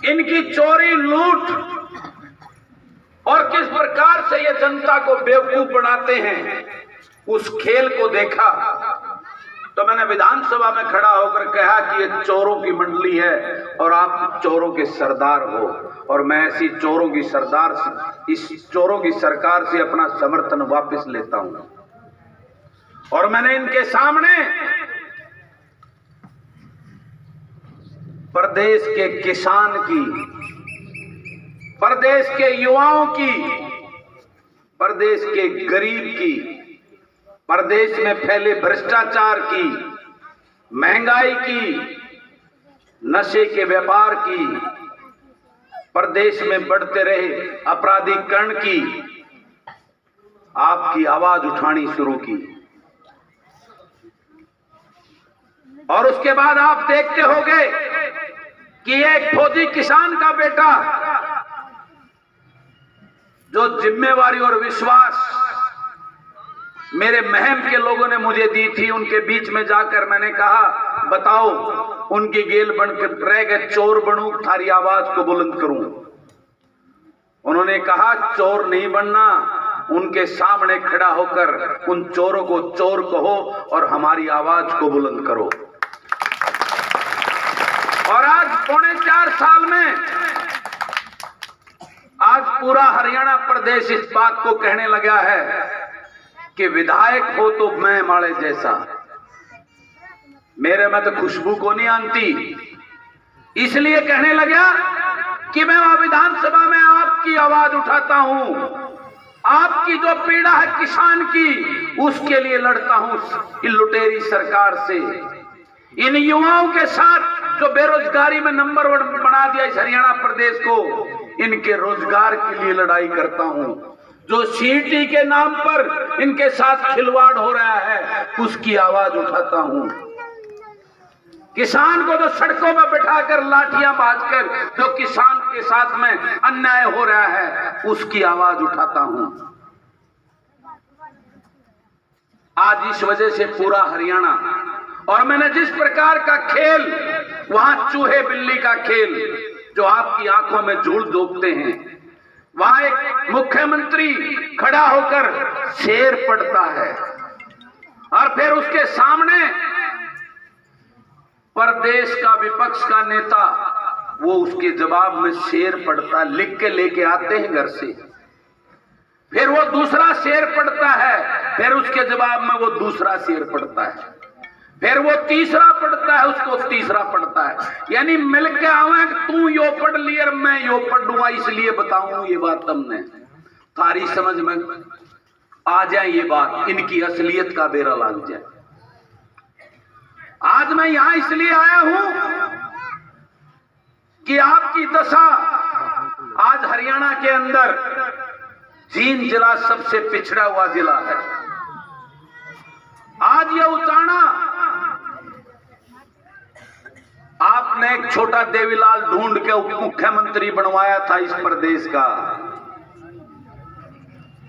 इनकी चोरी लूट और किस प्रकार से ये जनता को बेवकूफ बनाते हैं, उस खेल को देखा तो मैंने विधानसभा में खड़ा होकर कहा कि ये चोरों की मंडली है और आप चोरों के सरदार हो, और मैं ऐसी चोरों की सरदार से, इस चोरों की सरकार से अपना समर्थन वापस लेता हूं। और मैंने इनके सामने प्रदेश के किसान की, प्रदेश के युवाओं की, प्रदेश के गरीब की, प्रदेश में फैले भ्रष्टाचार की, महंगाई की, नशे के व्यापार की, प्रदेश में बढ़ते रहे अपराधीकरण की आपकी आवाज उठानी शुरू की। और उसके बाद आप देखते होंगे कि एक फौजी किसान का बेटा जो जिम्मेवारी और विश्वास मेरे महम के लोगों ने मुझे दी थी, उनके बीच में जाकर मैंने कहा बताओ उनकी गेल बनकर रह गए, चोर बनूं थारी आवाज को बुलंद करूं। उन्होंने कहा चोर नहीं बनना, उनके सामने खड़ा होकर उन चोरों को चोर कहो और हमारी आवाज को बुलंद करो। और आज 4.25 साल में आज पूरा हरियाणा प्रदेश इस बात को कहने लगा है कि विधायक हो तो मैं माड़े जैसा, मेरे में तो खुशबू को नहीं आती, इसलिए कहने लगा कि मैं वहां विधानसभा में आपकी आवाज उठाता हूं, आपकी जो पीड़ा है किसान की उसके लिए लड़ता हूं इन लुटेरी सरकार से। इन युवाओं के साथ जो बेरोजगारी में नंबर 1 बना दिया इस हरियाणा प्रदेश को, इनके रोजगार के लिए लड़ाई करता हूं। जो सीटी के नाम पर इनके साथ खिलवाड़ हो रहा है उसकी आवाज उठाता हूं। किसान को जो सड़कों में बिठाकर लाठियां बांधकर जो किसान के साथ में अन्याय हो रहा है उसकी आवाज उठाता हूं। आज इस वजह से पूरा हरियाणा, और मैंने जिस प्रकार का खेल वहां चूहे बिल्ली का खेल जो आपकी आंखों में धूल झोंकते हैं, वहां एक मुख्यमंत्री खड़ा होकर शेर पढ़ता है और फिर उसके सामने प्रदेश का विपक्ष का नेता वो उसके जवाब में शेर पढ़ता, लिख के लेके आते हैं घर से, फिर वो दूसरा शेर पढ़ता है, फिर उसके जवाब में वो दूसरा शेर पढ़ता है, फिर वो तीसरा पढ़ता है, उसको तीसरा पढ़ता है, यानी मिलके आवे तू यो पढ़ लिया मैं यो पढ़ूंगा, इसलिए बताऊं ये बात तुमने थारी समझ में आ जाए, ये बात इनकी असलियत का बेरा लग जाए। आज मैं यहां इसलिए आया हूं कि आपकी दशा आज हरियाणा के अंदर जींद जिला सबसे पिछड़ा हुआ जिला है। आज ये उचाना आपने एक छोटा देवीलाल ढूंढ के उप मुख्यमंत्री बनवाया था इस प्रदेश का,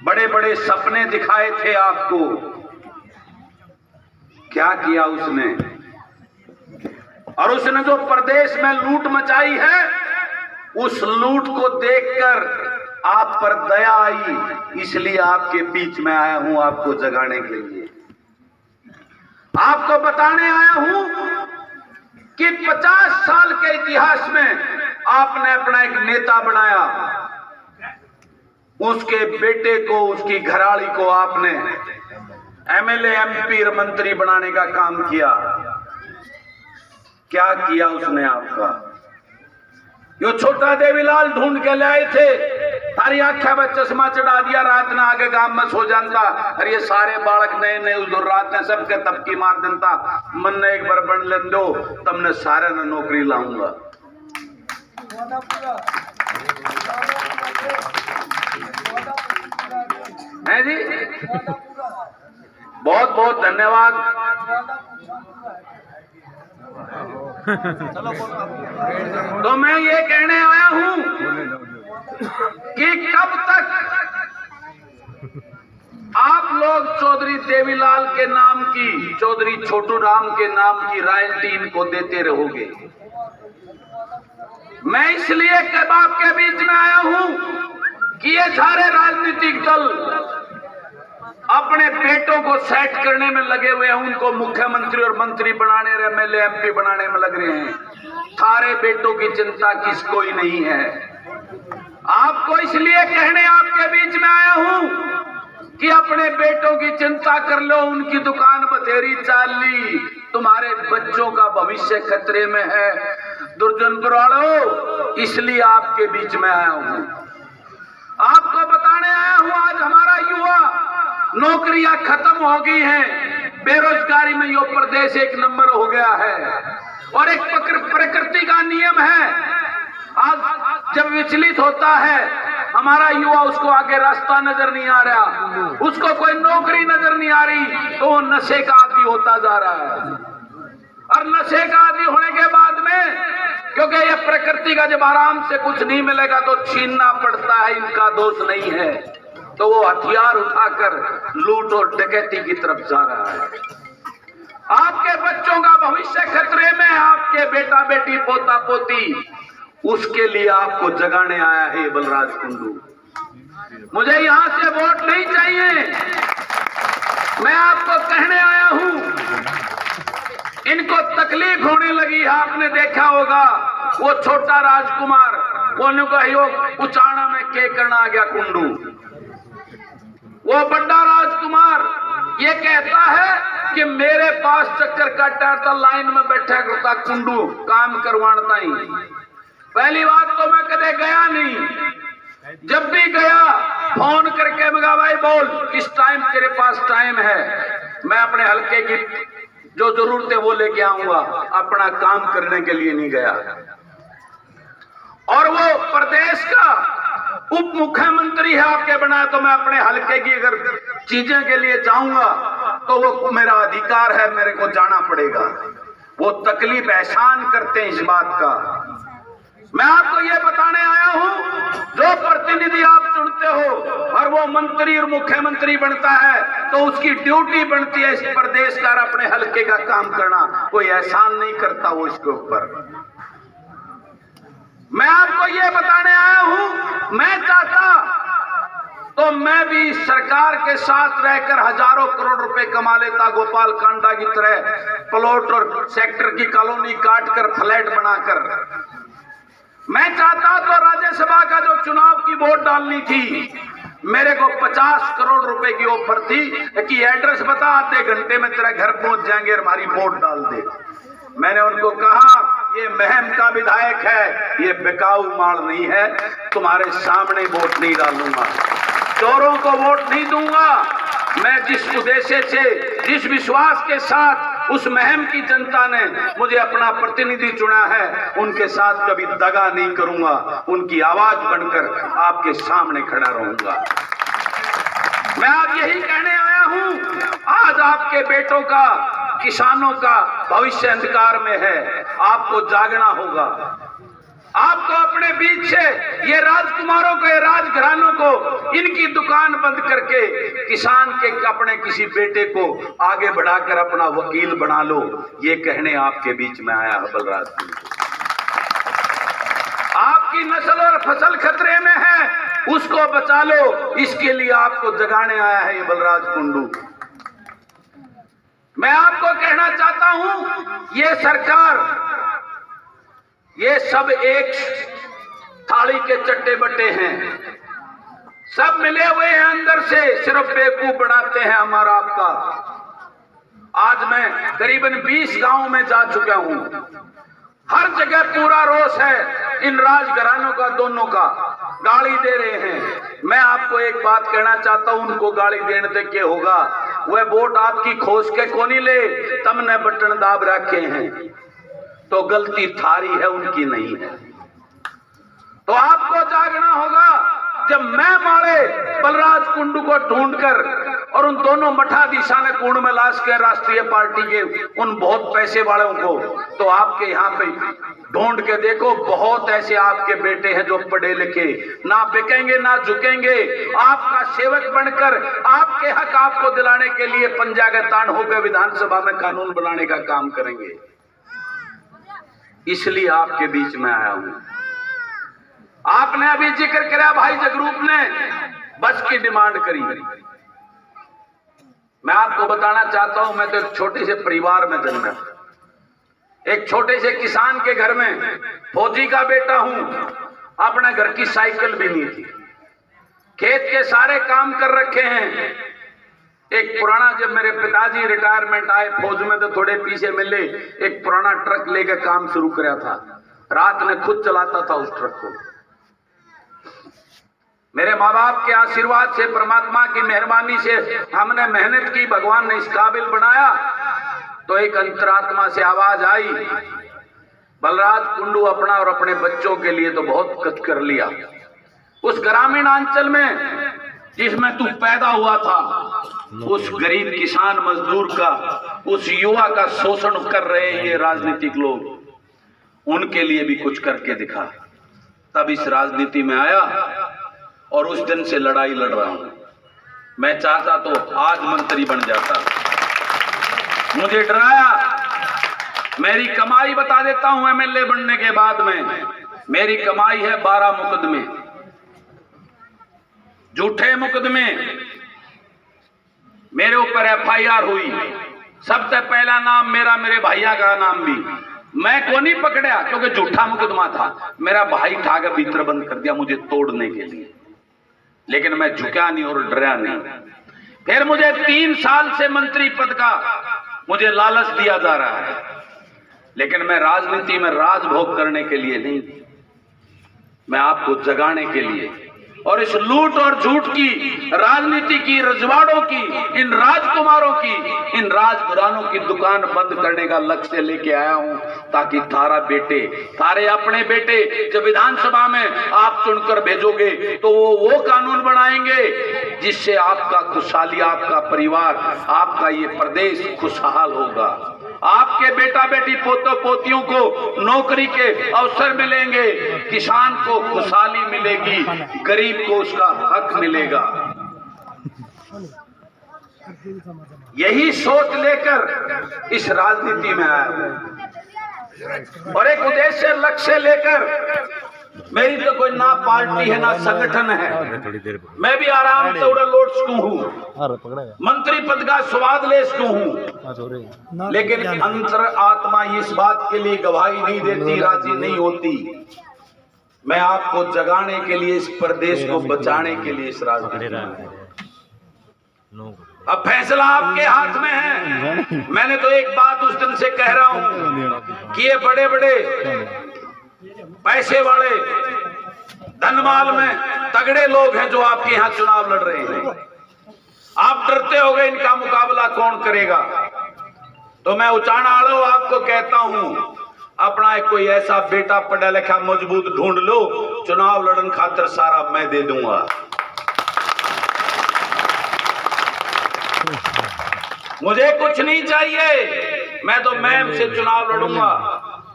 बड़े बड़े सपने दिखाए थे आपको, क्या किया उसने? और उसने जो प्रदेश में लूट मचाई है उस लूट को देखकर आप पर दया आई, इसलिए आपके बीच में आया हूं आपको जगाने के लिए, आपको बताने आया हूं कि 50 साल के इतिहास में आपने अपना एक नेता बनाया, उसके बेटे को, उसकी घराड़ी को आपने एमएलए एमपी मंत्री बनाने का काम किया। क्या किया उसने आपका? यो छोटा देवीलाल ढूंढ के लाए थे, थारी आख्या में चश्मा चढ़ा दिया, रात ने आगे गांव में सो जाता, और ये सारे बालक नए नए उस रात ने सबके तबकी मार देता, मन ने एक बार बन लेन दो तमने सारे ने नौकरी लाऊंगा। है जी, बहुत बहुत धन्यवाद। तो मैं ये कहने आया हूं कि कब तक आप लोग चौधरी देवीलाल के नाम की, चौधरी छोटू राम के नाम की रॉयल्टी इनको देते रहोगे? मैं इसलिए कबाब के बीच में आया हूं कि ये सारे राजनीतिक दल अपने बेटों को सेट करने में लगे हुए हैं, उनको मुख्यमंत्री और मंत्री बनाने, एमएलए एमपी बनाने में लग रहे हैं। सारे बेटों की चिंता किसको ही नहीं है। आपको इसलिए कहने आपके बीच में आया हूं कि अपने बेटों की चिंता कर लो, उनकी दुकान बतेरी चाल ली, तुम्हारे बच्चों का भविष्य खतरे में है। दुर्जनपुर वालों, इसलिए आपके बीच में आया हूं, आपको बताने आया हूं आज हमारा युवा नौकरियां खत्म हो गई हैं, बेरोजगारी में यो प्रदेश एक नंबर हो गया है। और एक प्रकृति का नियम है, आज जब विचलित होता है हमारा युवा, उसको आगे रास्ता नजर नहीं आ रहा, उसको कोई नौकरी नजर नहीं आ रही, तो वो नशे का आदी होता जा रहा है। और नशे का आदी होने के बाद में, क्योंकि ये प्रकृति का जब आराम से कुछ नहीं मिलेगा तो छीनना पड़ता है, इनका दोष नहीं है, तो वो हथियार उठाकर लूट और डकैती की तरफ जा रहा है। आपके बच्चों का भविष्य खतरे में, आपके बेटा बेटी पोता पोती, उसके लिए आपको जगाने आया है बलराज कुंडू। मुझे यहां से वोट नहीं चाहिए, मैं आपको कहने आया हूं, इनको तकलीफ होने लगी है। आपने देखा होगा वो छोटा राजकुमार, वो उचाना में के करना आ गया कुंडू, वो बड़ा राजकुमार ये कहता है कि मेरे पास चक्कर काटा था, लाइन में बैठा करता कुंडू काम करवाता ही। पहली बात तो मैं कदे गया नहीं, जब भी गया फोन करके मगा भाई बोल किस टाइम तेरे पास टाइम है, मैं अपने हल्के की जो जरूरत है वो लेके आऊंगा, अपना काम करने के लिए नहीं गया। और वो प्रदेश का उप मुख्यमंत्री है आपके बनाया, तो मैं अपने हल्के की अगर चीजें के लिए जाऊंगा तो वो मेरा अधिकार है, मेरे को जाना पड़ेगा। वो तकलीफ एहसान करते हैं इस बात का। मैं आपको ये बताने आया हूं, जो प्रतिनिधि आप चुनते हो और वो मंत्री और मुख्यमंत्री बनता है, तो उसकी ड्यूटी बनती है इस प्रदेश का अपने हल्के का काम करना, कोई एहसान नहीं करता वो इसके ऊपर। मैं आपको ये बताने आया हूं, मैं चाहता तो मैं भी सरकार के साथ रहकर हजारों करोड़ रुपए कमा लेता, गोपाल कांडा की तरह प्लॉट और सेक्टर की कॉलोनी काटकर फ्लैट बनाकर। मैं चाहता तो राज्यसभा का जो चुनाव की वोट डालनी थी, मेरे को 50 करोड़ रुपए की ऑफर थी कि एड्रेस बता, आधे घंटे में तेरा घर पहुंच जाएंगे और हमारी वोट डाल दे। मैंने उनको कहा ये महम का विधायक है, ये बिकाऊ माल नहीं है, तुम्हारे सामने वोट नहीं डालूंगा, चोरों को वोट नहीं दूंगा। मैं जिस उद्देश्य से, जिस विश्वास के साथ उस महम की जनता ने मुझे अपना प्रतिनिधि चुना है, उनके साथ कभी दगा नहीं करूंगा, उनकी आवाज बनकर आपके सामने खड़ा रहूंगा। मैं आज यही कहने आया हूं, आज आपके बेटों का, किसानों का भविष्य अंधकार में है, आपको जागना होगा। आपको अपने बीच से ये राजकुमारों को, ये राजघरानों को, इनकी दुकान बंद करके किसान के अपने किसी बेटे को आगे बढ़ाकर अपना वकील बना लो, ये कहने आपके बीच में आया है बलराज कुंडू। आपकी नस्ल और फसल खतरे में है, उसको बचा लो, इसके लिए आपको जगाने आया है ये बलराज कुंडू। मैं आपको कहना चाहता हूं, ये सरकार, ये सब एक थाली के चट्टे बट्टे हैं, सब मिले हुए हैं अंदर से, सिर्फ बेवकूफ बनाते हैं हमारा आपका। आज मैं करीबन 20 गांव में जा चुका हूं, हर जगह पूरा रोष है इन राजघरानों का, दोनों का, गाली दे रहे हैं। मैं आपको एक बात कहना चाहता हूं, उनको गाली देने से क्या होगा, वह वोट आपकी खोज के कोनी ले, तमने बटन दाब रखे हैं, तो गलती थारी है, उनकी नहीं है। तो आपको जागना होगा। जब मैं मारे बलराज कुंडू को ढूंढकर और उन दोनों मठाधीशा ने कुंड में लाश के राष्ट्रीय पार्टी के उन बहुत पैसे वालों को, तो आपके यहाँ पे ढूंढ के देखो, बहुत ऐसे आपके बेटे हैं जो पढ़े लिखे, ना बिकेंगे ना झुकेंगे, आपका सेवक बनकर आपके हक आपको दिलाने के लिए पंजा के तान होकर विधानसभा में कानून बनाने का काम करेंगे। इसलिए आपके बीच में आया हूं। आपने अभी जिक्र किया भाई जगरूप ने बस की डिमांड करी। मैं आपको बताना चाहता हूं, मैं तो एक छोटे से परिवार में जन्मा, एक छोटे से किसान के घर में फौजी का बेटा हूं। अपने घर की साइकिल भी नहीं थी, खेत के सारे काम कर रखे हैं। एक पुराना, जब मेरे पिताजी रिटायरमेंट आए फौज में तो थोड़े पीछे मिले, एक पुराना ट्रक लेकर काम शुरू किया था। रात में खुद चलाता था उस ट्रक को। मेरे माँ बाप के आशीर्वाद से, परमात्मा की मेहरबानी से हमने मेहनत की, भगवान ने इस काबिल बनाया। तो एक अंतरात्मा से आवाज आई, बलराज कुंडू अपना और अपने बच्चों के लिए तो बहुत कुछ कर लिया। उस ग्रामीण अंचल में जिसमें तू पैदा हुआ था, उस गरीब किसान मजदूर का, उस युवा का शोषण कर रहे हैं ये राजनीतिक लोग। उनके लिए भी कुछ करके दिखा। तब इस राजनीति में आया और उस दिन से लड़ाई लड़ रहा हूं। मैं चाहता तो आज मंत्री बन जाता। मुझे डराया। मेरी कमाई बता देता हूं एमएलए बनने के बाद में। मेरी कमाई है 12 मुकदमे, झूठे मुकदमे। मेरे ऊपर एफआईआर हुई। सबसे पहला नाम मेरा, मेरे भैया का नाम भी। मैं को नहीं पकड़ा क्योंकि झूठा मुकदमा था। मेरा भाई ठाकर भीतर बंद कर दिया मुझे तोड़ने के लिए, लेकिन मैं झुका नहीं और डरा नहीं। फिर मुझे 3 साल से मंत्री पद का मुझे लालच दिया जा रहा है, लेकिन मैं राजनीति में राजभोग करने के लिए नहीं, मैं आपको जगाने के लिए। और इस लूट और झूठ की राजनीति की, रजवाड़ों की, इन राजकुमारों की, इन राजघरानों की दुकान बंद करने का लक्ष्य लेके आया हूं, ताकि तारा बेटे, तारे अपने बेटे जब विधानसभा में आप चुनकर भेजोगे तो वो कानून बनाएंगे जिससे आपका खुशहाली, आपका परिवार, आपका ये प्रदेश खुशहाल होगा। आपके बेटा बेटी, पोतों पोतियों को नौकरी के अवसर मिलेंगे, किसान को खुशहाली मिलेगी, गरीब को उसका हक मिलेगा। यही सोच लेकर इस राजनीति में आया हूं और एक उद्देश्य, लक्ष्य लेकर। मेरी तो कोई ना पार्टी है ना संगठन है। मैं भी आराम से उड़ा लौट सकूं हूं, मंत्री पद का स्वाद ले सकूं हूं, लेकिन अंतर आत्मा इस बात के लिए गवाही नहीं देती, राजी नहीं होती। मैं आपको जगाने के लिए, इस प्रदेश को बचाने के लिए इस राजनीति में। अब फैसला आपके हाथ में है। मैंने तो एक बात उस दिन से कह रहा हूं कि ये बड़े बड़े पैसे वाले धनमाल में तगड़े लोग हैं जो आपके यहां चुनाव लड़ रहे हैं। आप डरते होगे इनका मुकाबला कौन करेगा। तो मैं उचाणाड़ो आपको कहता हूं, अपना एक कोई ऐसा बेटा पढ़ा लिखा मजबूत ढूंढ लो, चुनाव लड़न खातिर सारा मैं दे दूंगा। मुझे कुछ नहीं चाहिए, मैं तो मैम से चुनाव लड़ूंगा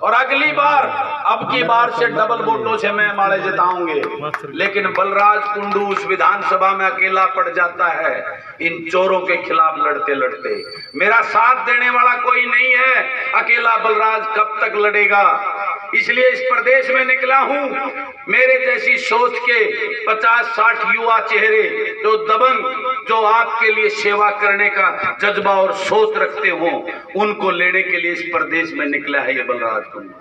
और अगली बार, अब की बार से डबल वोटों से मैं माले जिताऊंगे। लेकिन बलराज कुंडू उस विधानसभा में अकेला पड़ जाता है इन चोरों के खिलाफ लड़ते लड़ते। मेरा साथ देने वाला कोई नहीं है। अकेला बलराज कब तक लड़ेगा। इसलिए इस प्रदेश में निकला हूं। मेरे जैसी सोच के 50-60 युवा चेहरे जो दबंग, जो आपके लिए सेवा करने का जज्बा और सोच रखते हो, उनको लेने के लिए इस प्रदेश में निकला है ये बलराज कुंडू।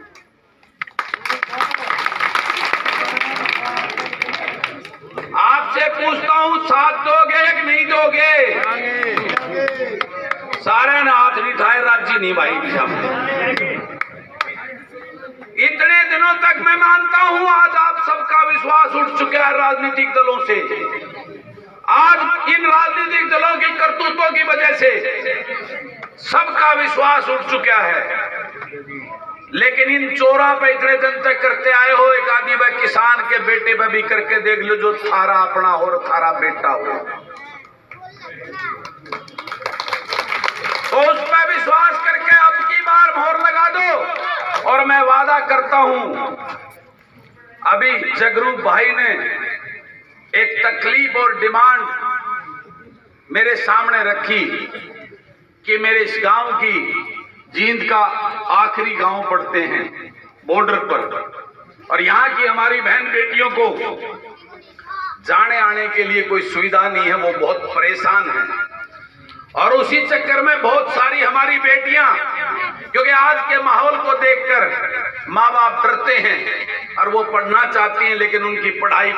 आपसे पूछता हूं, साथ दोगे कि नहीं दोगे? सारे ने हाथ नहीं उठाए, राजी नहीं भाई। इतने दिनों तक मैं मानता हूं, आज आप सबका विश्वास उठ चुका है राजनीतिक दलों से। आज इन राजनीतिक दलों की करतूतों की वजह से सबका विश्वास उठ चुका है। लेकिन इन चोरों पे इतने दिन तक करते आए हो, एक आदि भाई किसान के बेटे पे भी करके देख लो, जो थारा अपना हो और थारा बेटा हो, तो उस पर विश्वास करके अब की बार मोहर लगा दो। और मैं वादा करता हूं, अभी जगरूप भाई ने एक तकलीफ और डिमांड मेरे सामने रखी कि मेरे इस गांव की, जींद का आखिरी गांव पड़ते हैं बॉर्डर पर, और यहाँ की हमारी बहन बेटियों को जाने आने के लिए कोई सुविधा नहीं है, वो बहुत परेशान हैं। और उसी चक्कर में बहुत सारी हमारी बेटियां, क्योंकि आज के माहौल को देखकर माँ बाप डरते हैं और वो पढ़ना चाहती हैं, लेकिन उनकी पढ़ाई